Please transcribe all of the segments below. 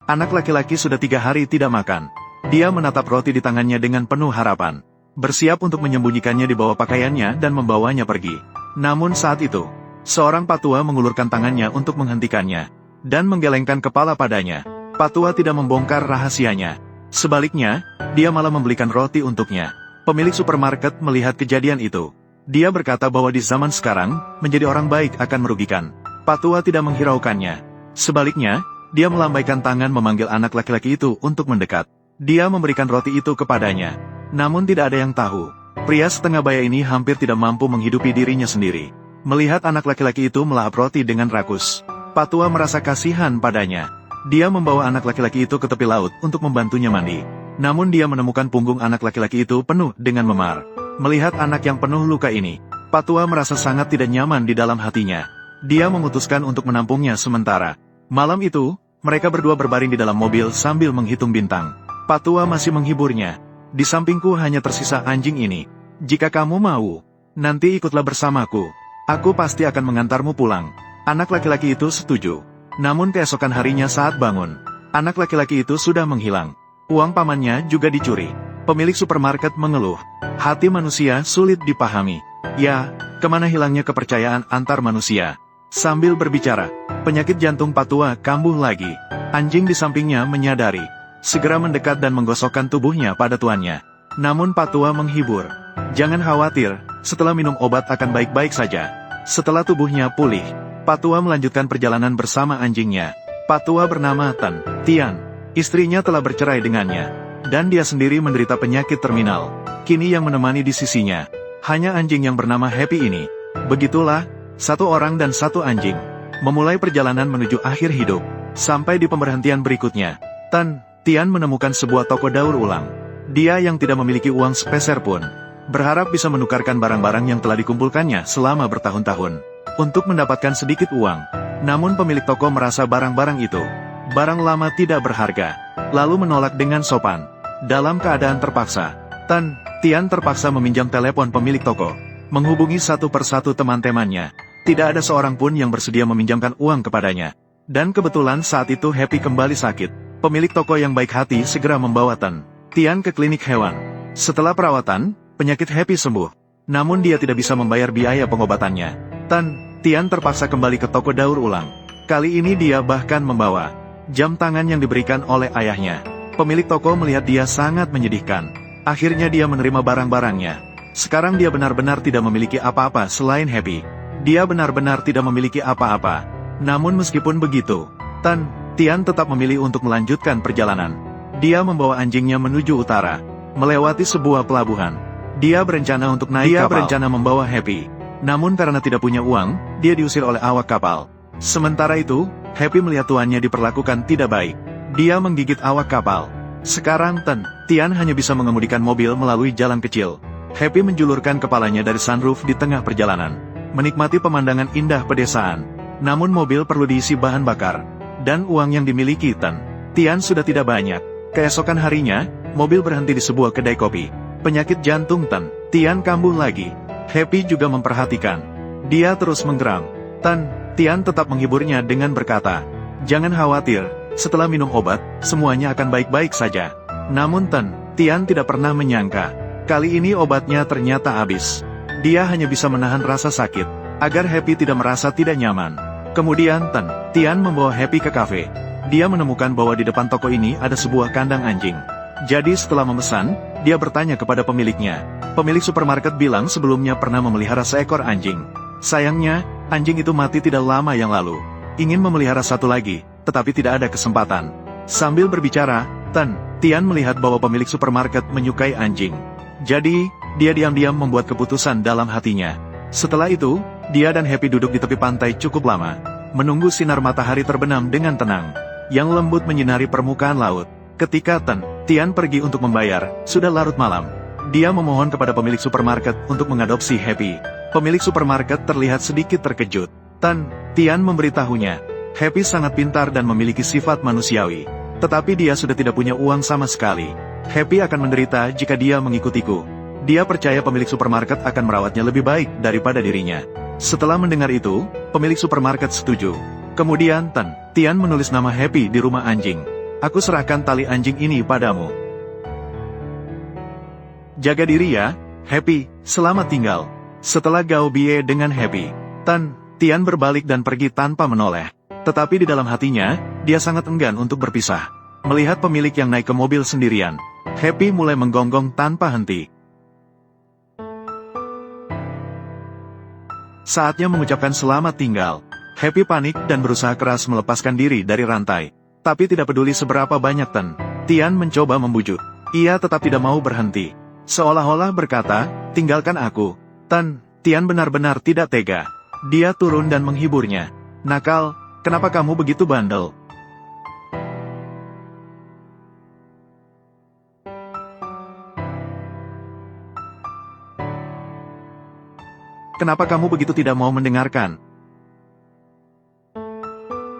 Anak laki-laki sudah 3 hari tidak makan. Dia menatap roti di tangannya dengan penuh harapan. Bersiap untuk menyembunyikannya di bawah pakaiannya dan membawanya pergi. Namun saat itu, seorang patua mengulurkan tangannya untuk menghentikannya. Dan menggelengkan kepala padanya. Patua tidak membongkar rahasianya. Sebaliknya, dia malah membelikan roti untuknya. Pemilik supermarket melihat kejadian itu. Dia berkata bahwa di zaman sekarang, menjadi orang baik akan merugikan. Patua tidak menghiraukannya. Sebaliknya, dia melambaikan tangan memanggil anak laki-laki itu untuk mendekat. Dia memberikan roti itu kepadanya. Namun tidak ada yang tahu. Pria setengah baya ini hampir tidak mampu menghidupi dirinya sendiri. Melihat anak laki-laki itu melahap roti dengan rakus, Patua merasa kasihan padanya. Dia membawa anak laki-laki itu ke tepi laut untuk membantunya mandi. Namun dia menemukan punggung anak laki-laki itu penuh dengan memar. Melihat anak yang penuh luka ini, Patua merasa sangat tidak nyaman di dalam hatinya. Dia memutuskan untuk menampungnya sementara. Malam itu, mereka berdua berbaring di dalam mobil sambil menghitung bintang. Patua masih menghiburnya. Di sampingku hanya tersisa anjing ini. Jika kamu mau, nanti ikutlah bersamaku. Aku pasti akan mengantarmu pulang. Anak laki-laki itu setuju. Namun keesokan harinya saat bangun, anak laki-laki itu sudah menghilang. Uang pamannya juga dicuri. Pemilik supermarket mengeluh. Hati manusia sulit dipahami. Ya, kemana hilangnya kepercayaan antar manusia? Sambil berbicara, penyakit jantung Patua kambuh lagi. Anjing di sampingnya menyadari. Segera mendekat dan menggosokkan tubuhnya pada tuannya. Namun Patua menghibur. Jangan khawatir, setelah minum obat akan baik-baik saja. Setelah tubuhnya pulih, Patua melanjutkan perjalanan bersama anjingnya. Patua bernama Tan Tian. Istrinya telah bercerai dengannya. Dan dia sendiri menderita penyakit terminal. Kini yang menemani di sisinya hanya anjing yang bernama Happy ini. Begitulah, satu orang dan satu anjing memulai perjalanan menuju akhir hidup. Sampai di pemberhentian berikutnya, Tan Tian menemukan sebuah toko daur ulang. Dia yang tidak memiliki uang sepeser pun, berharap bisa menukarkan barang-barang yang telah dikumpulkannya selama bertahun-tahun untuk mendapatkan sedikit uang. Namun pemilik toko merasa barang-barang itu barang lama tidak berharga, lalu menolak dengan sopan. Dalam keadaan terpaksa, Tan Tian terpaksa meminjam telepon pemilik toko, menghubungi satu persatu teman-temannya. Tidak ada seorang pun yang bersedia meminjamkan uang kepadanya. Dan kebetulan saat itu Happy kembali sakit. Pemilik toko yang baik hati segera membawa Tan Tian ke klinik hewan. Setelah perawatan, penyakit Happy sembuh. Namun dia tidak bisa membayar biaya pengobatannya. Tan Tian terpaksa kembali ke toko daur ulang. Kali ini dia bahkan membawa jam tangan yang diberikan oleh ayahnya. Pemilik toko melihat dia sangat menyedihkan. Akhirnya dia menerima barang-barangnya. Sekarang dia benar-benar tidak memiliki apa-apa selain Happy. Dia benar-benar tidak memiliki apa-apa. Namun meskipun begitu, Tan Tian tetap memilih untuk melanjutkan perjalanan. Dia membawa anjingnya menuju utara, melewati sebuah pelabuhan. Dia berencana untuk naik kapal. Dia berencana membawa Happy. Namun karena tidak punya uang, dia diusir oleh awak kapal. Sementara itu, Happy melihat tuannya diperlakukan tidak baik. Dia menggigit awak kapal. Sekarang Tan Tian hanya bisa mengemudikan mobil melalui jalan kecil. Happy menjulurkan kepalanya dari sunroof di tengah perjalanan, menikmati pemandangan indah pedesaan. Namun mobil perlu diisi bahan bakar, dan uang yang dimiliki Tan Tian sudah tidak banyak. Keesokan harinya, mobil berhenti di sebuah kedai kopi. Penyakit jantung Tan Tian kambuh lagi. Happy juga memperhatikan. Dia terus menggeram. Tan Tian tetap menghiburnya dengan berkata, "Jangan khawatir, setelah minum obat, semuanya akan baik-baik saja." Namun Tan Tian tidak pernah menyangka, kali ini obatnya ternyata habis. Dia hanya bisa menahan rasa sakit, agar Happy tidak merasa tidak nyaman. Kemudian Tan Tian membawa Happy ke kafe. Dia menemukan bahwa di depan toko ini ada sebuah kandang anjing. Jadi setelah memesan, dia bertanya kepada pemiliknya. Pemilik supermarket bilang sebelumnya pernah memelihara seekor anjing. Sayangnya, anjing itu mati tidak lama yang lalu. Ingin memelihara satu lagi, tetapi tidak ada kesempatan. Sambil berbicara, Tan Tian melihat bahwa pemilik supermarket menyukai anjing. Jadi, dia diam-diam membuat keputusan dalam hatinya. Setelah itu, dia dan Happy duduk di tepi pantai cukup lama, menunggu sinar matahari terbenam dengan tenang, yang lembut menyinari permukaan laut. Ketika Tan Tian pergi untuk membayar, sudah larut malam. Dia memohon kepada pemilik supermarket untuk mengadopsi Happy. Pemilik supermarket terlihat sedikit terkejut. Tan Tian memberitahunya, Happy sangat pintar dan memiliki sifat manusiawi. Tetapi dia sudah tidak punya uang sama sekali. Happy akan menderita jika dia mengikutiku. Dia percaya pemilik supermarket akan merawatnya lebih baik daripada dirinya. Setelah mendengar itu, pemilik supermarket setuju. Kemudian Tan Tian menulis nama Happy di rumah anjing. Aku serahkan tali anjing ini padamu. Jaga diri ya, Happy, selamat tinggal. Setelah Gao Bie dengan Happy, Tan Tian berbalik dan pergi tanpa menoleh. Tetapi di dalam hatinya, dia sangat enggan untuk berpisah. Melihat pemilik yang naik ke mobil sendirian, Happy mulai menggonggong tanpa henti. Saatnya mengucapkan selamat tinggal. Happy panik dan berusaha keras melepaskan diri dari rantai. Tapi tidak peduli seberapa banyak Tan Tian mencoba membujuk, ia tetap tidak mau berhenti. Seolah-olah berkata, tinggalkan aku. Tan Tian benar-benar tidak tega. Dia turun dan menghiburnya. Nakal, kenapa kamu begitu bandel? Kenapa kamu begitu tidak mau mendengarkan?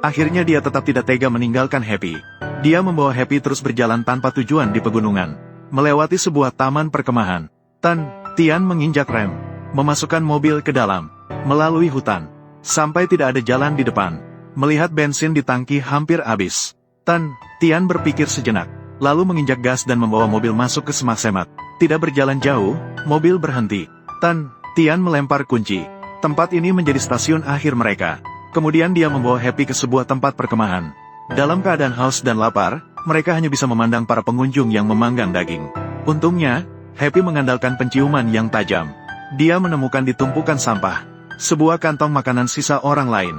Akhirnya dia tetap tidak tega meninggalkan Happy. Dia membawa Happy terus berjalan tanpa tujuan di pegunungan. Melewati sebuah taman perkemahan. Tan Tian menginjak rem, memasukkan mobil ke dalam, melalui hutan, sampai tidak ada jalan di depan. Melihat bensin di tangki hampir habis, Tan Tian berpikir sejenak, lalu menginjak gas dan membawa mobil masuk ke semak-semak. Tidak berjalan jauh, mobil berhenti. Tan Tian melempar kunci. Tempat ini menjadi stasiun akhir mereka. Kemudian dia membawa Happy ke sebuah tempat perkemahan. Dalam keadaan haus dan lapar, mereka hanya bisa memandang para pengunjung yang memanggang daging. Untungnya, Happy mengandalkan penciuman yang tajam. Dia menemukan di tumpukan sampah sebuah kantong makanan sisa orang lain.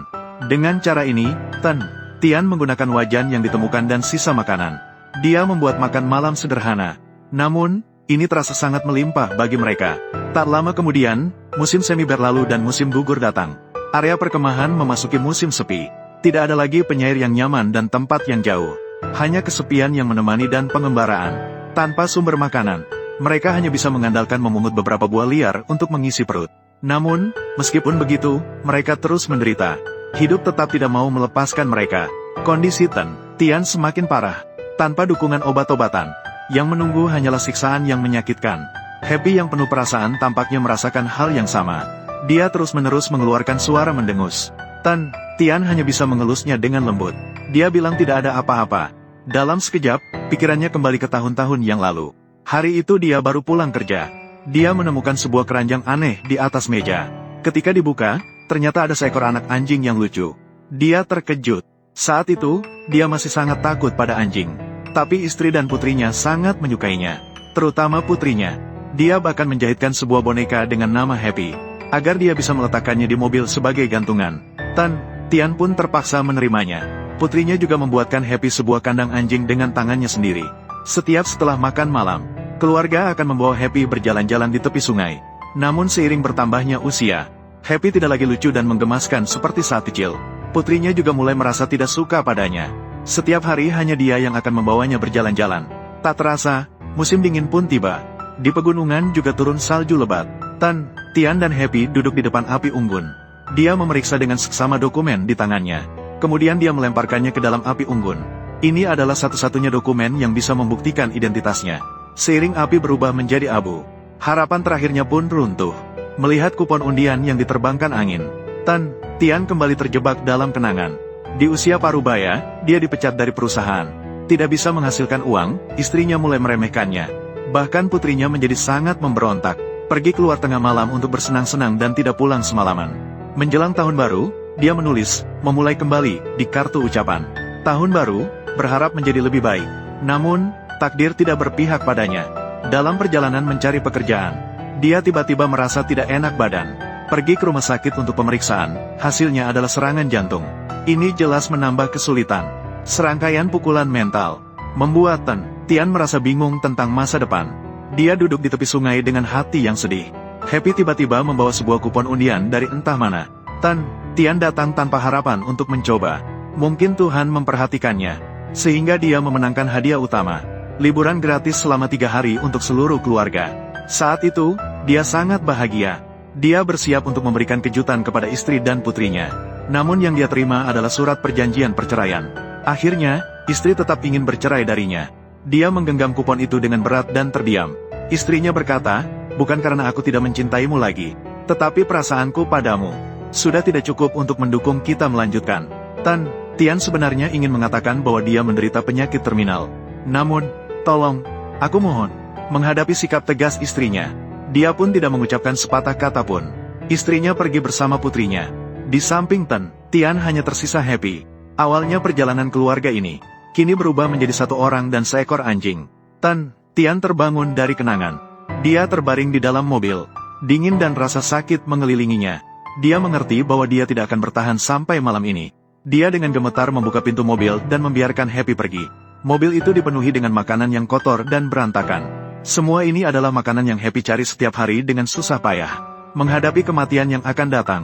Dengan cara ini, Tan Tian menggunakan wajan yang ditemukan dan sisa makanan. Dia membuat makan malam sederhana. Namun, ini terasa sangat melimpah bagi mereka. Tak lama kemudian, musim semi berlalu dan musim gugur datang. Area perkemahan memasuki musim sepi. Tidak ada lagi penyair yang nyaman dan tempat yang jauh. Hanya kesepian yang menemani dan pengembaraan. Tanpa sumber makanan, mereka hanya bisa mengandalkan memungut beberapa buah liar untuk mengisi perut. Namun, meskipun begitu, mereka terus menderita. Hidup tetap tidak mau melepaskan mereka. Kondisi Tan Tian semakin parah. Tanpa dukungan obat-obatan, yang menunggu hanyalah siksaan yang menyakitkan. Happy yang penuh perasaan tampaknya merasakan hal yang sama. Dia terus-menerus mengeluarkan suara mendengus. Tan Tian hanya bisa mengelusnya dengan lembut. Dia bilang tidak ada apa-apa. Dalam sekejap, pikirannya kembali ke tahun-tahun yang lalu. Hari itu dia baru pulang kerja. Dia menemukan sebuah keranjang aneh di atas meja. Ketika dibuka, ternyata ada seekor anak anjing yang lucu. Dia terkejut. Saat itu, dia masih sangat takut pada anjing. Tapi istri dan putrinya sangat menyukainya. Terutama putrinya. Dia bahkan menjahitkan sebuah boneka dengan nama Happy, agar dia bisa meletakkannya di mobil sebagai gantungan. Tan Tian pun terpaksa menerimanya. Putrinya juga membuatkan Happy sebuah kandang anjing dengan tangannya sendiri. Setiap setelah makan malam, keluarga akan membawa Happy berjalan-jalan di tepi sungai. Namun seiring bertambahnya usia, Happy tidak lagi lucu dan menggemaskan seperti saat kecil. Putrinya juga mulai merasa tidak suka padanya. Setiap hari hanya dia yang akan membawanya berjalan-jalan. Tak terasa, musim dingin pun tiba. Di pegunungan juga turun salju lebat. Tan Tian dan Happy duduk di depan api unggun. Dia memeriksa dengan seksama dokumen di tangannya. Kemudian dia melemparkannya ke dalam api unggun. Ini adalah satu-satunya dokumen yang bisa membuktikan identitasnya. Seiring api berubah menjadi abu, harapan terakhirnya pun runtuh. Melihat kupon undian yang diterbangkan angin, Tan Tian kembali terjebak dalam kenangan. Di usia parubaya, dia dipecat dari perusahaan. Tidak bisa menghasilkan uang, istrinya mulai meremehkannya. Bahkan putrinya menjadi sangat memberontak. Pergi keluar tengah malam untuk bersenang-senang dan tidak pulang semalaman. Menjelang tahun baru, dia menulis, memulai kembali, di kartu ucapan. Tahun baru, berharap menjadi lebih baik. Namun, takdir tidak berpihak padanya. Dalam perjalanan mencari pekerjaan, dia tiba-tiba merasa tidak enak badan. Pergi ke rumah sakit untuk pemeriksaan, hasilnya adalah serangan jantung. Ini jelas menambah kesulitan. Serangkaian pukulan mental membuat Tan Tian merasa bingung tentang masa depan. Dia duduk di tepi sungai dengan hati yang sedih. Happy tiba-tiba membawa sebuah kupon undian dari entah mana. Tan Tian datang tanpa harapan untuk mencoba. Mungkin Tuhan memperhatikannya, sehingga dia memenangkan hadiah utama. Liburan gratis selama 3 hari untuk seluruh keluarga. Saat itu, dia sangat bahagia. Dia bersiap untuk memberikan kejutan kepada istri dan putrinya. Namun yang dia terima adalah surat perjanjian perceraian. Akhirnya, istri tetap ingin bercerai darinya. Dia menggenggam kupon itu dengan berat dan terdiam. Istrinya berkata, bukan karena aku tidak mencintaimu lagi, tetapi perasaanku padamu sudah tidak cukup untuk mendukung kita melanjutkan. Tan Tian sebenarnya ingin mengatakan bahwa dia menderita penyakit terminal. Namun, tolong, aku mohon. Menghadapi sikap tegas istrinya, dia pun tidak mengucapkan sepatah kata pun. Istrinya pergi bersama putrinya. Di samping Tan, Tian hanya tersisa Happy. Awalnya perjalanan keluarga ini, kini berubah menjadi satu orang dan seekor anjing. Tan, Tian terbangun dari kenangan. Dia terbaring di dalam mobil. Dingin dan rasa sakit mengelilinginya. Dia mengerti bahwa dia tidak akan bertahan sampai malam ini. Dia dengan gemetar membuka pintu mobil dan membiarkan Happy pergi. Mobil itu dipenuhi dengan makanan yang kotor dan berantakan. Semua ini adalah makanan yang Happy cari setiap hari dengan susah payah. Menghadapi kematian yang akan datang,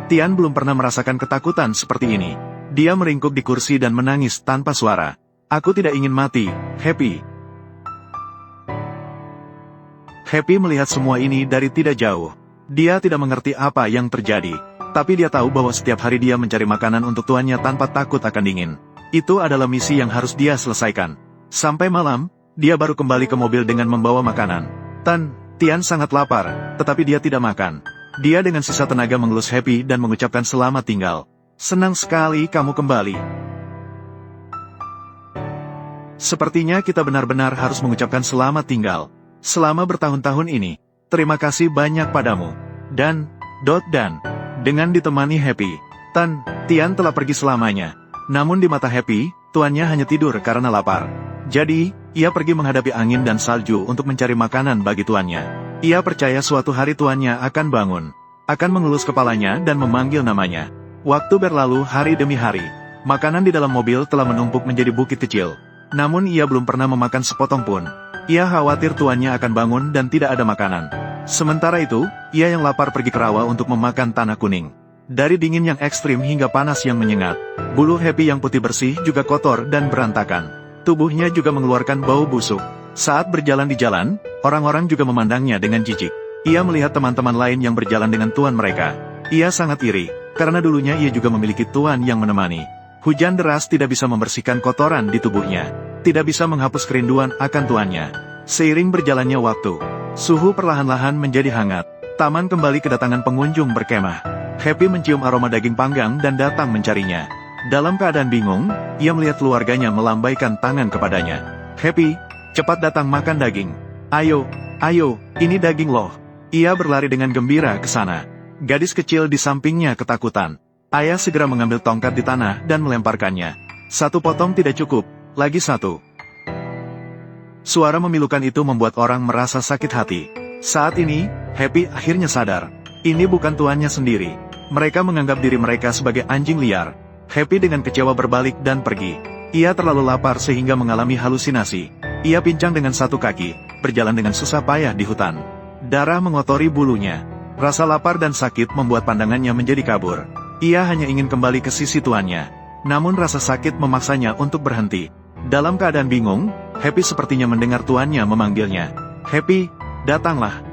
Tian belum pernah merasakan ketakutan seperti ini. Dia meringkuk di kursi dan menangis tanpa suara. Aku tidak ingin mati, Happy. Happy melihat semua ini dari tidak jauh. Dia tidak mengerti apa yang terjadi. Tapi dia tahu bahwa setiap hari dia mencari makanan untuk tuannya tanpa takut akan dingin. Itu adalah misi yang harus dia selesaikan. Sampai malam, dia baru kembali ke mobil dengan membawa makanan. Tian sangat lapar, tetapi dia tidak makan. Dia dengan sisa tenaga mengelus Happy dan mengucapkan selamat tinggal. Senang sekali kamu kembali. Sepertinya kita benar-benar harus mengucapkan selamat tinggal. Selama bertahun-tahun ini, terima kasih banyak padamu. Dan, dengan ditemani Happy, Tian telah pergi selamanya. Namun di mata Happy, tuannya hanya tidur karena lapar. Jadi, ia pergi menghadapi angin dan salju untuk mencari makanan bagi tuannya. Ia percaya suatu hari tuannya akan bangun, akan mengelus kepalanya dan memanggil namanya. Waktu berlalu hari demi hari. Makanan di dalam mobil telah menumpuk menjadi bukit kecil. Namun ia belum pernah memakan sepotong pun. Ia khawatir tuannya akan bangun dan tidak ada makanan. Sementara itu, ia yang lapar pergi ke rawa untuk memakan tanah kuning. Dari dingin yang ekstrim hingga panas yang menyengat, bulu Happy yang putih bersih juga kotor dan berantakan. Tubuhnya juga mengeluarkan bau busuk. Saat berjalan di jalan, orang-orang juga memandangnya dengan jijik. Ia melihat teman-teman lain yang berjalan dengan tuan mereka. Ia sangat iri, karena dulunya ia juga memiliki tuan yang menemani. Hujan deras tidak bisa membersihkan kotoran di tubuhnya. Tidak bisa menghapus kerinduan akan tuannya. Seiring berjalannya waktu, suhu perlahan-lahan menjadi hangat. Taman kembali kedatangan pengunjung berkemah. Happy mencium aroma daging panggang dan datang mencarinya. Dalam keadaan bingung, ia melihat keluarganya melambaikan tangan kepadanya. Happy, cepat datang makan daging. Ayo, ini daging loh. Ia berlari dengan gembira ke sana. Gadis kecil di sampingnya ketakutan. Ayah segera mengambil tongkat di tanah dan melemparkannya. Satu potong tidak cukup, lagi satu. Suara memilukan itu membuat orang merasa sakit hati. Saat ini, Happy akhirnya sadar. Ini bukan tuannya sendiri. Mereka menganggap diri mereka sebagai anjing liar. Happy dengan kecewa berbalik dan pergi. Ia terlalu lapar sehingga mengalami halusinasi. Ia pincang dengan satu kaki, berjalan dengan susah payah di hutan. Darah mengotori bulunya. Rasa lapar dan sakit membuat pandangannya menjadi kabur. Ia hanya ingin kembali ke sisi tuannya. Namun rasa sakit memaksanya untuk berhenti. Dalam keadaan bingung, Happy sepertinya mendengar tuannya memanggilnya. Happy, datanglah.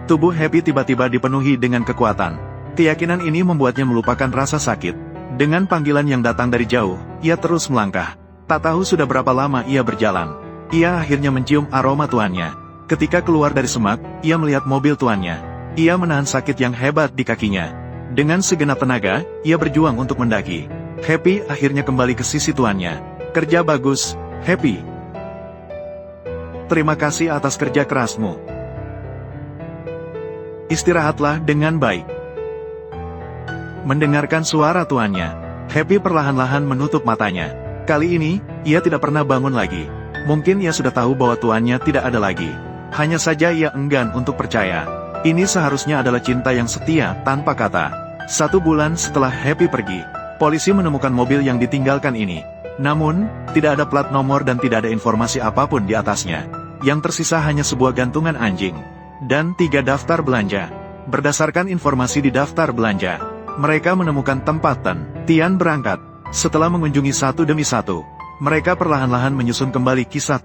Tubuh Happy tiba-tiba dipenuhi dengan kekuatan. Keyakinan ini membuatnya melupakan rasa sakit. Dengan panggilan yang datang dari jauh, ia terus melangkah. Tak tahu sudah berapa lama ia berjalan. Ia akhirnya mencium aroma tuannya. Ketika keluar dari semak, ia melihat mobil tuannya. Ia menahan sakit yang hebat di kakinya. Dengan segenap tenaga, ia berjuang untuk mendaki. Happy akhirnya kembali ke sisi tuannya. Kerja bagus, Happy. Terima kasih atas kerja kerasmu. Istirahatlah dengan baik. Mendengarkan suara tuannya, Happy perlahan-lahan menutup matanya. Kali ini, ia tidak pernah bangun lagi. Mungkin ia sudah tahu bahwa tuannya tidak ada lagi. Hanya saja ia enggan untuk percaya. Ini seharusnya adalah cinta yang setia tanpa kata. 1 bulan setelah Happy pergi, polisi menemukan mobil yang ditinggalkan ini. Namun, tidak ada plat nomor dan tidak ada informasi apapun di atasnya. Yang tersisa hanya sebuah gantungan anjing dan 3 daftar belanja. Berdasarkan informasi di daftar belanja, mereka menemukan tempat Tian berangkat. Setelah mengunjungi satu demi satu, mereka perlahan-lahan menyusun kembali kisah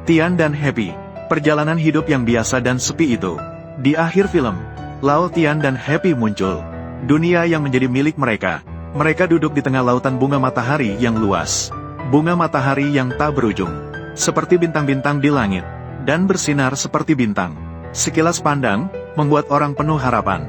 Tian dan Happy. Perjalanan hidup yang biasa dan sepi itu. Di akhir film, Lao Tian dan Happy muncul. Dunia yang menjadi milik mereka. Mereka duduk di tengah lautan bunga matahari yang luas. Bunga matahari yang tak berujung. Seperti bintang-bintang di langit. Dan bersinar seperti bintang. Sekilas pandang, membuat orang penuh harapan.